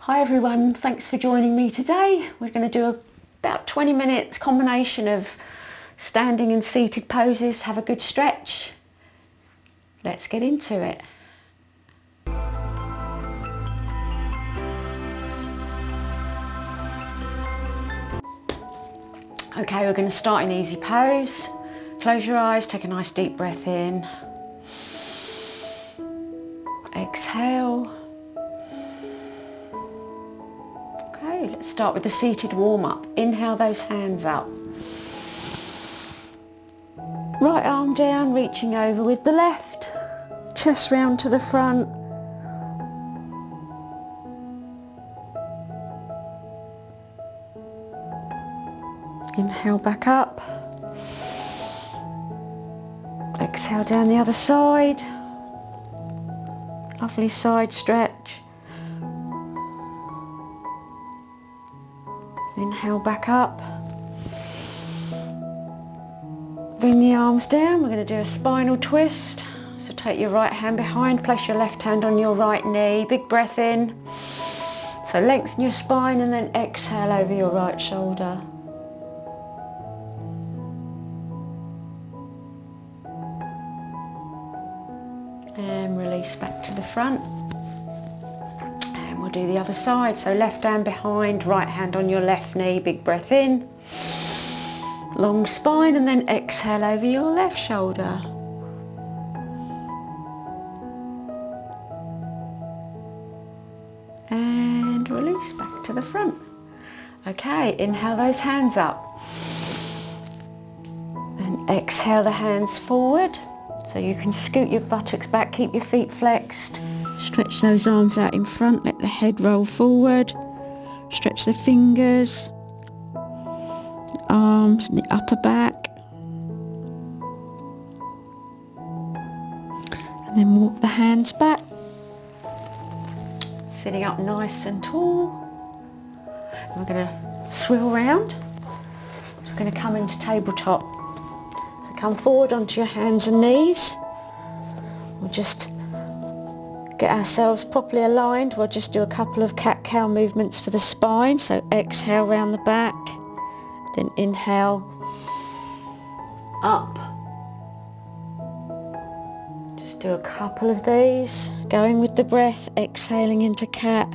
Hi everyone, thanks for joining me today. We're going to do about 20 minutes combination of standing and seated poses. Have a good stretch. Let's get into it. Okay, we're going to start in easy pose. Close your eyes, take a nice deep breath in. Exhale. Okay, let's start with the seated warm-up. Inhale those hands up. Right arm down, reaching over with the left. Chest round to the front. Inhale back up. Exhale down the other side. Lovely side stretch. Inhale back up. Bring the arms down. We're going to do a spinal twist. So take your right hand behind, place your left hand on your right knee. Big breath in. So lengthen your spine and then exhale over your right shoulder. And release back to the front. And we'll do the other side. So left hand behind, right hand on your left knee. Big breath in. Long spine and then exhale over your left shoulder. And release back to the front. Okay, inhale those hands up. And exhale the hands forward. So you can scoot your buttocks back, keep your feet flexed. Stretch those arms out in front, let the head roll forward. Stretch the fingers, the arms and the upper back. And then walk the hands back. Sitting up nice and tall. And we're going to swivel round. So we're going to come into tabletop. So come forward onto your hands and knees. We'll just get ourselves properly aligned. We'll just do a couple of cat-cow movements for the spine. So exhale round the back, then inhale up. Just do a couple of these, going with the breath, exhaling into cat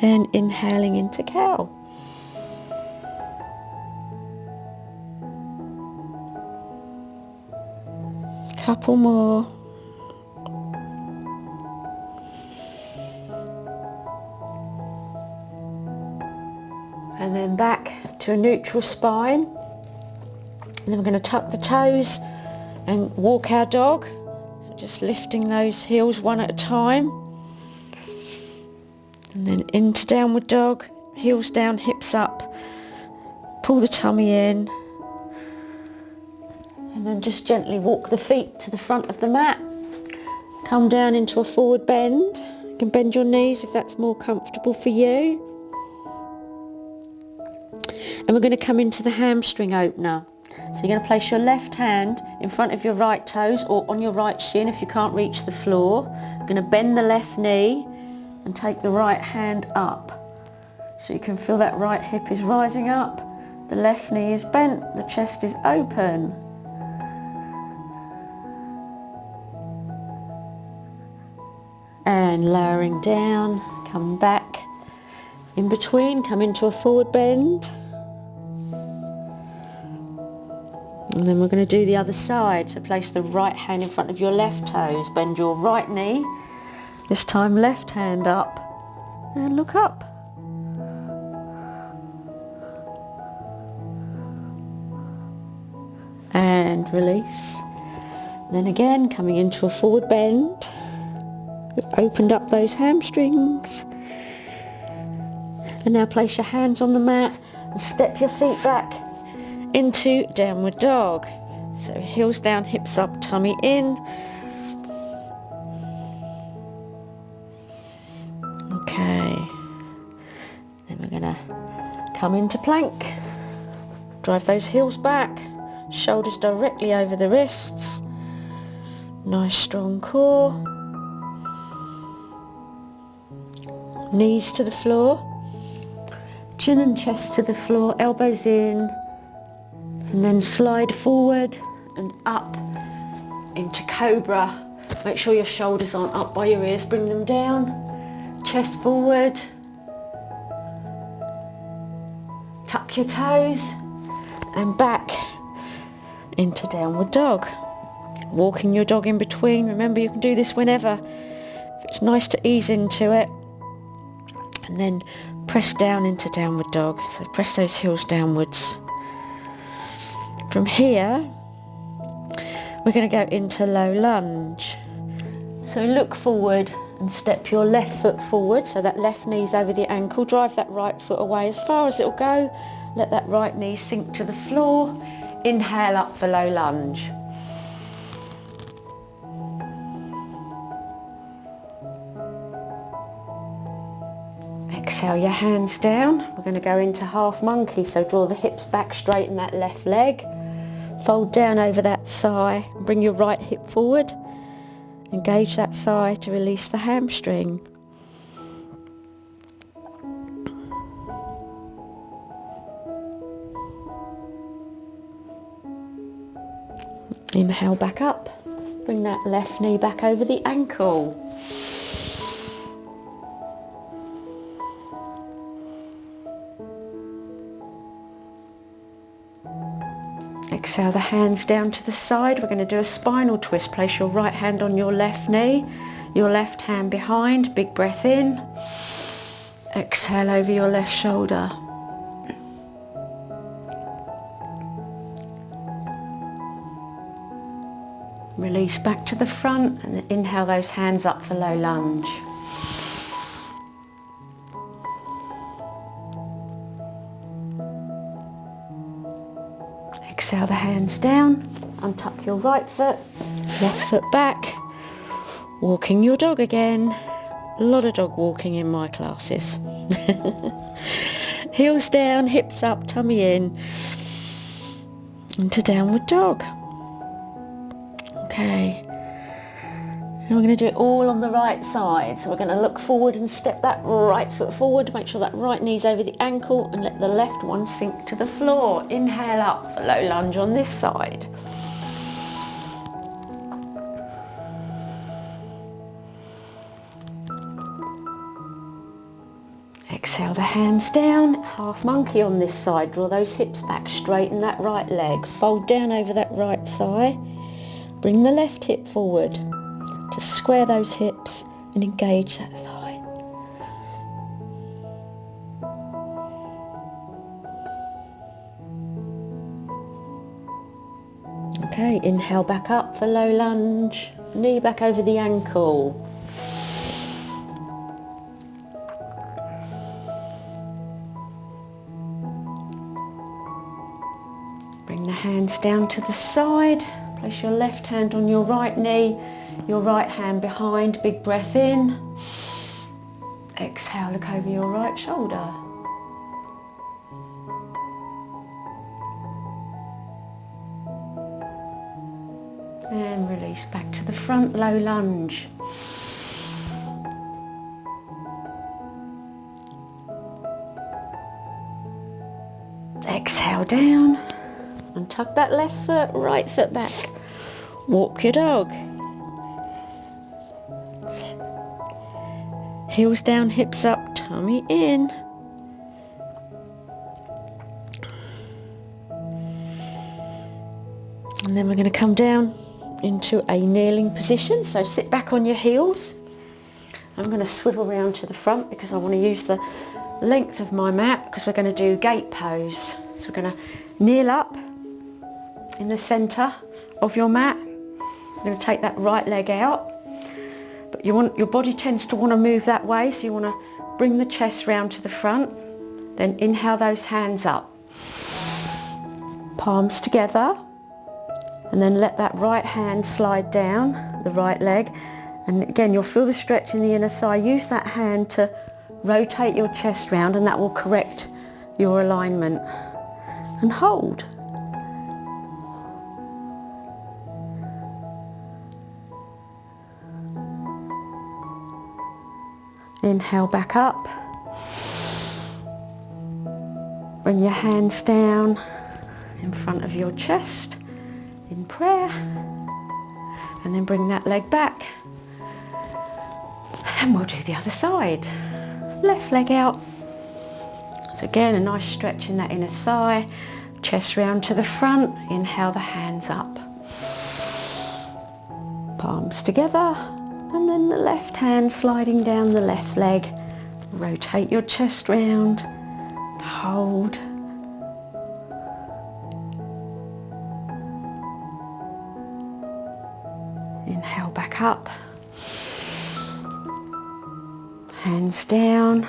and inhaling into cow. Couple more. And then back to a neutral spine. And then we're going to tuck the toes and walk our dog. So just lifting those heels one at a time. And then into downward dog. Heels down, hips up. Pull the tummy in. And then just gently walk the feet to the front of the mat. Come down into a forward bend. You can bend your knees if that's more comfortable for you. And we're going to come into the hamstring opener. So you're going to place your left hand in front of your right toes or on your right shin if you can't reach the floor. You're going to bend the left knee and take the right hand up. So you can feel that right hip is rising up, the left knee is bent, the chest is open. And lowering down, come back in between, come into a forward bend. And then we're going to do the other side. So place the right hand in front of your left toes, bend your right knee, this time left hand up and look up. And release. Then again, coming into a forward bend. We've opened up those hamstrings. And now place your hands on the mat and step your feet back into downward dog. So heels down, hips up, tummy in. Okay. Then we're going to come into plank. Drive those heels back, shoulders directly over the wrists. Nice strong core. Knees to the floor, chin and chest to the floor, elbows in, and then slide forward and up into cobra. Make sure your shoulders aren't up by your ears, bring them down, chest forward, tuck your toes and back into downward dog. Walking your dog in between. Remember, you can do this whenever. It's nice to ease into it and then press down into downward dog. So press those heels downwards. From here we're going to go into low lunge. So look forward and step your left foot forward, so that left knee's over the ankle. Drive that right foot away as far as it'll go. Let that right knee sink to the floor. Inhale up for low lunge. Exhale your hands down. We're going to go into half monkey, so draw the hips back, straighten that left leg. Fold down over that thigh. Bring your right hip forward. Engage that thigh to release the hamstring. Inhale back up. Bring that left knee back over the ankle. Exhale the hands down to the side. We're going to do a spinal twist. Place your right hand on your left knee, your left hand behind. Big breath in. Exhale over your left shoulder. Release back to the front and inhale those hands up for low lunge. Exhale the hands down, untuck your right foot, left foot back, walking your dog again. A lot of dog walking in my classes. Heels down, hips up, tummy in, into downward dog. Okay, and we're going to do it all on the right side. So we're going to look forward and step that right foot forward. Make sure that right knee's over the ankle and let the left one sink to the floor. Inhale up for low lunge on this side. Exhale the hands down, half monkey on this side. Draw those hips back, straighten that right leg. Fold down over that right thigh. Bring the left hip forward. Just square those hips and engage that thigh. Okay, inhale back up for low lunge. Knee back over the ankle. Bring the hands down to the side. Place your left hand on your right knee, your right hand behind. Big breath in. Exhale, look over your right shoulder. And release back to the front, low lunge. Exhale down. And tuck that left foot, right foot back. Walk your dog. Heels down, hips up, tummy in. And then we're going to come down into a kneeling position. So sit back on your heels. I'm going to swivel around to the front because I want to use the length of my mat because we're going to do gate pose. So we're going to kneel up in the centre of your mat. You're going to take that right leg out, but your body tends to want to move that way, so you want to bring the chest round to the front. Then inhale those hands up, palms together, and then let that right hand slide down the right leg. And again, you'll feel the stretch in the inner thigh. Use that hand to rotate your chest round, and that will correct your alignment. And hold. Inhale back up. Bring your hands down in front of your chest in prayer. And then bring that leg back. And we'll do the other side. Left leg out. So again, a nice stretch in that inner thigh. Chest round to the front. Inhale the hands up. Palms together. And then the left hand sliding down the left leg. Rotate your chest round. Hold. Inhale back up. Hands down.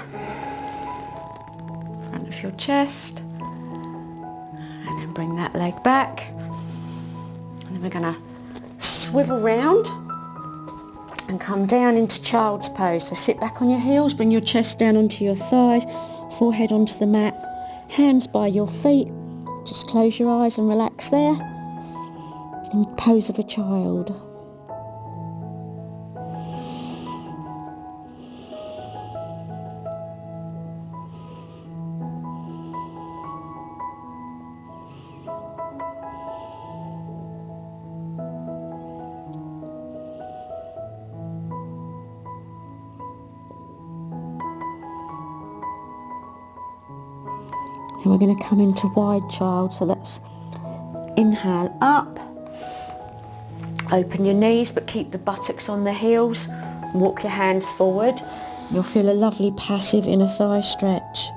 Front of your chest. And then bring that leg back. And then we're going to swivel round and come down into child's pose. So sit back on your heels, bring your chest down onto your thighs, forehead onto the mat, hands by your feet. Just close your eyes and relax there. In pose of a child. And we're going to come into wide child, so let's inhale up, open your knees but keep the buttocks on the heels, walk your hands forward, you'll feel a lovely passive inner thigh stretch.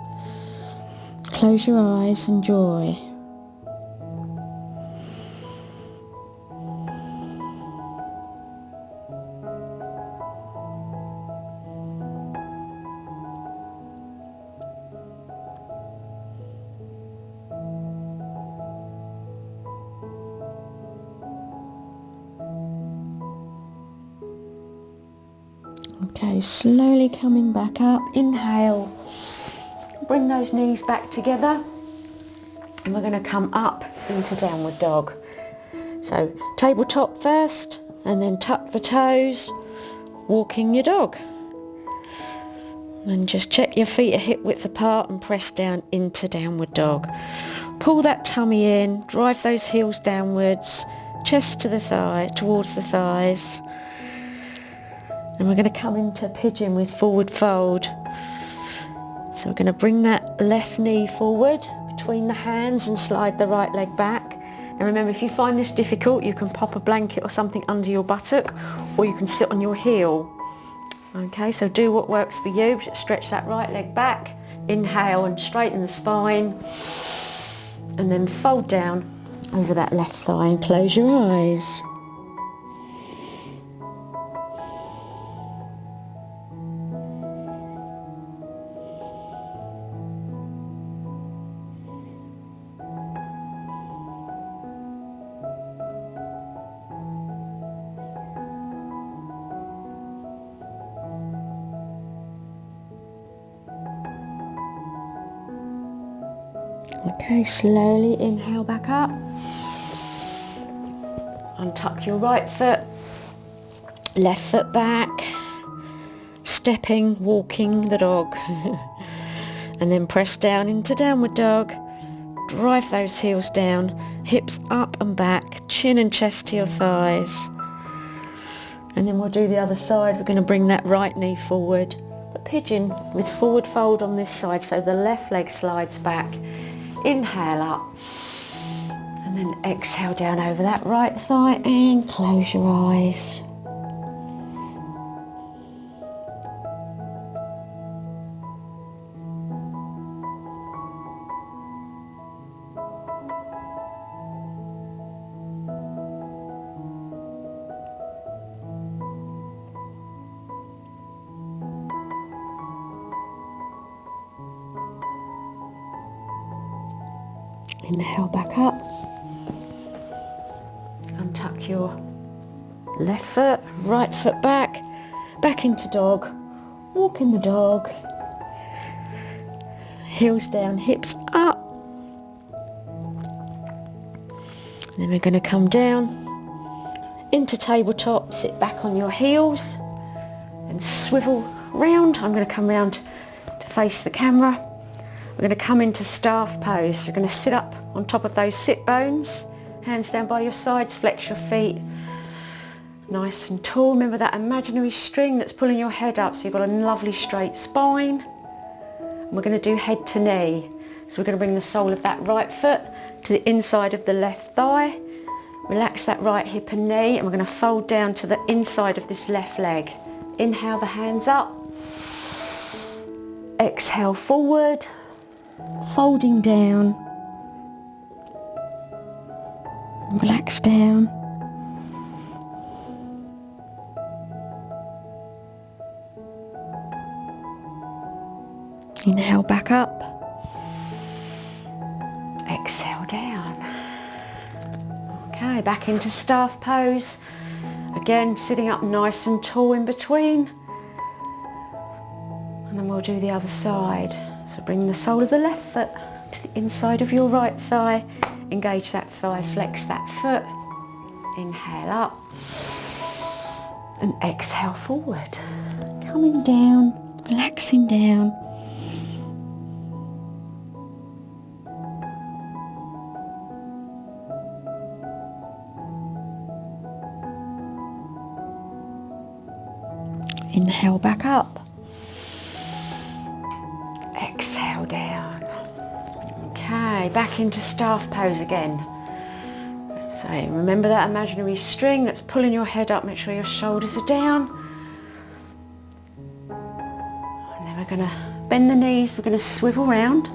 Close your eyes, enjoy. Okay, slowly coming back up. Inhale. Bring those knees back together. And we're going to come up into downward dog. So tabletop first, and then tuck the toes, walking your dog. And just check your feet are hip width apart and press down into downward dog. Pull that tummy in, drive those heels downwards, chest to the thigh, towards the thighs. And we're going to come into pigeon with forward fold. So we're going to bring that left knee forward between the hands and slide the right leg back. And remember, if you find this difficult, you can pop a blanket or something under your buttock, or you can sit on your heel. Okay, so do what works for you. Just stretch that right leg back. Inhale and straighten the spine. And then fold down over that left thigh and close your eyes. Okay, slowly inhale back up. Untuck your right foot, left foot back, stepping, walking the dog. And then press down into downward dog. Drive those heels down, hips up and back, chin and chest to your thighs. And then we'll do the other side. We're going to bring that right knee forward. A pigeon with forward fold on this side, so the left leg slides back. Inhale up, and then exhale down over that right thigh and close your eyes. Inhale back up. Untuck your left foot, right foot back, back into dog. Walk in the dog. Heels down, hips up. And then we're going to come down into tabletop, sit back on your heels and swivel round. I'm going to come round to face the camera. We're going to come into staff pose. You're going to sit up on top of those sit bones, hands down by your sides, flex your feet. Nice and tall. Remember that imaginary string that's pulling your head up so you've got a lovely straight spine. And we're going to do head to knee. So we're going to bring the sole of that right foot to the inside of the left thigh. Relax that right hip and knee, and we're going to fold down to the inside of this left leg. Inhale the hands up. Exhale forward, folding down. Relax down. Inhale back up. Exhale down. Okay, back into staff pose. Again, sitting up nice and tall in between. And then we'll do the other side. So bring the sole of the left foot to the inside of your right thigh. Engage that thigh, flex that foot. Inhale up. And exhale forward. Coming down, relaxing down. Inhale back up. Exhale down. Okay, back into staff pose again. So remember that imaginary string that's pulling your head up. Make sure your shoulders are down. And then we're going to bend the knees. We're going to swivel round.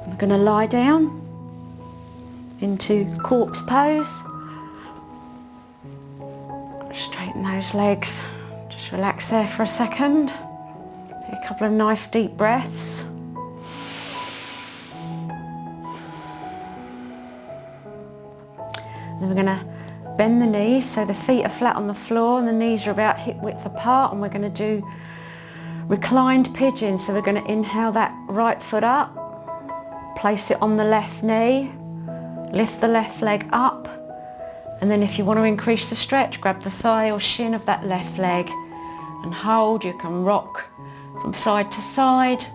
We're going to lie down into corpse pose. Straighten those legs. Just relax there for a second. Take a couple of nice deep breaths. Then we're going to bend the knees so the feet are flat on the floor and the knees are about hip width apart, and we're going to do reclined pigeon. So we're going to inhale that right foot up, place it on the left knee, lift the left leg up. And then if you want to increase the stretch, grab the thigh or shin of that left leg and hold. You can rock from side to side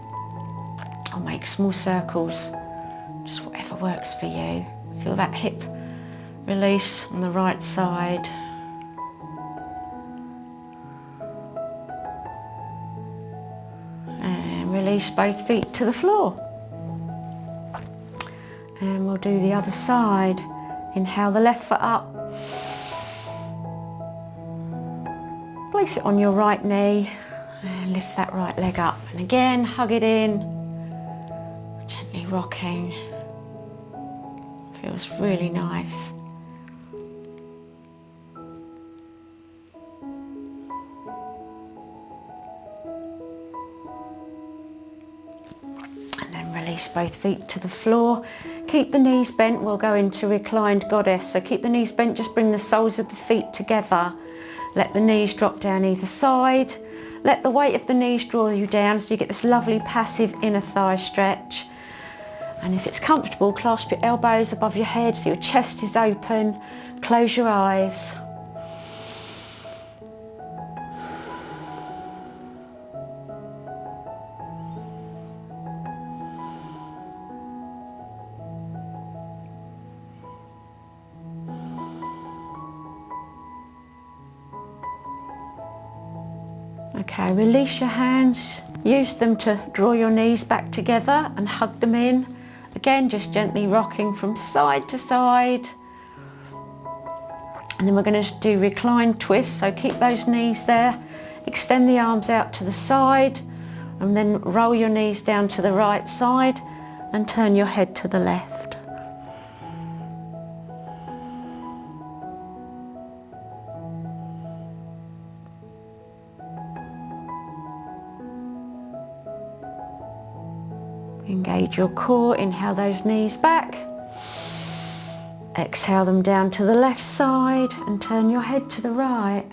or make small circles, just whatever works for you. Feel that hip release on the right side. And release both feet to the floor. And we'll do the other side. Inhale the left foot up. Place it on your right knee and lift that right leg up. And again, hug it in, gently rocking. Feels really nice. And then release both feet to the floor. Keep the knees bent. We'll go into reclined goddess. So keep the knees bent, just bring the soles of the feet together. Let the knees drop down either side. Let the weight of the knees draw you down so you get this lovely passive inner thigh stretch. And if it's comfortable, clasp your elbows above your head so your chest is open. Close your eyes. Okay, release your hands. Use them to draw your knees back together and hug them in. Again, just gently rocking from side to side. And then we're going to do reclined twists. So keep those knees there. Extend the arms out to the side. And then roll your knees down to the right side and turn your head to the left. Engage your core, inhale those knees back. Exhale them down to the left side and turn your head to the right.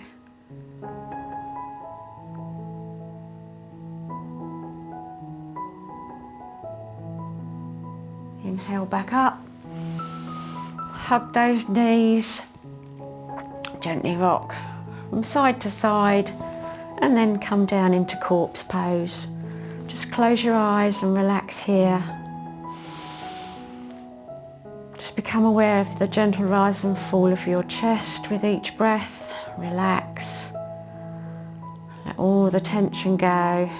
Inhale back up. Hug those knees. Gently rock from side to side. and then come down into corpse pose. Just close your eyes and relax here. Just become aware of the gentle rise and fall of your chest with each breath. Relax. Let all the tension go.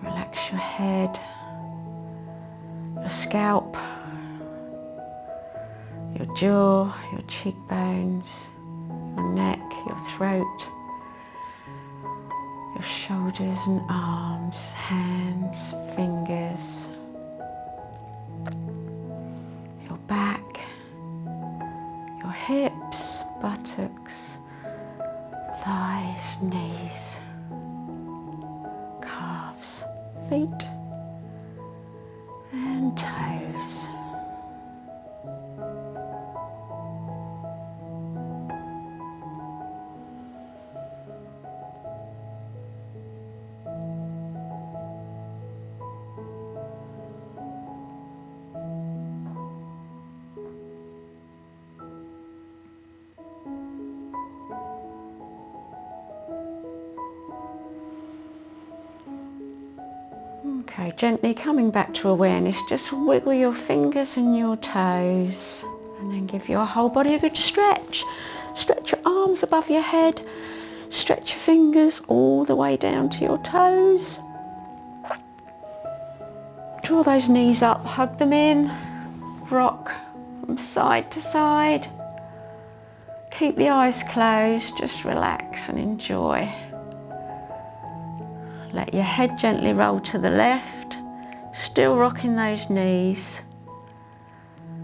Relax your head, your scalp, your jaw, your cheekbones, your neck, your throat, your shoulders and arms, hands, fingers, your back, your hips, buttocks, thighs, knees, calves, feet and toes. Okay, gently coming back to awareness, just wiggle your fingers and your toes and then give your whole body a good stretch. Stretch your arms above your head, stretch your fingers all the way down to your toes. Draw those knees up, hug them in, rock from side to side. Keep the eyes closed, just relax and enjoy. Let your head gently roll to the left, still rocking those knees.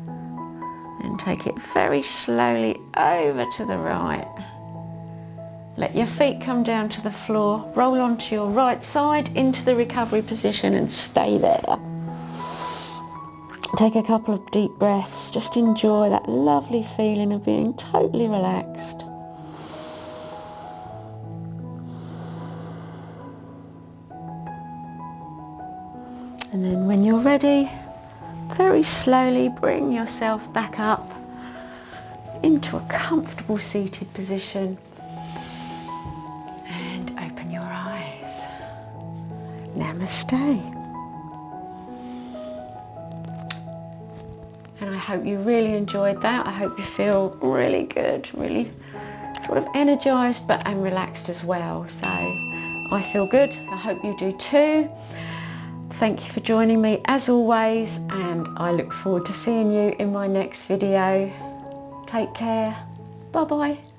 Then take it very slowly over to the right. Let your feet come down to the floor, roll onto your right side into the recovery position and stay there. Take a couple of deep breaths, just enjoy that lovely feeling of being totally relaxed. And then when you're ready, very slowly bring yourself back up into a comfortable seated position and open your eyes. Namaste. And I hope you really enjoyed that. I hope you feel really good, really sort of energized and relaxed as well. So I feel good. I hope you do too. Thank you for joining me as always, and I look forward to seeing you in my next video. Take care. Bye bye.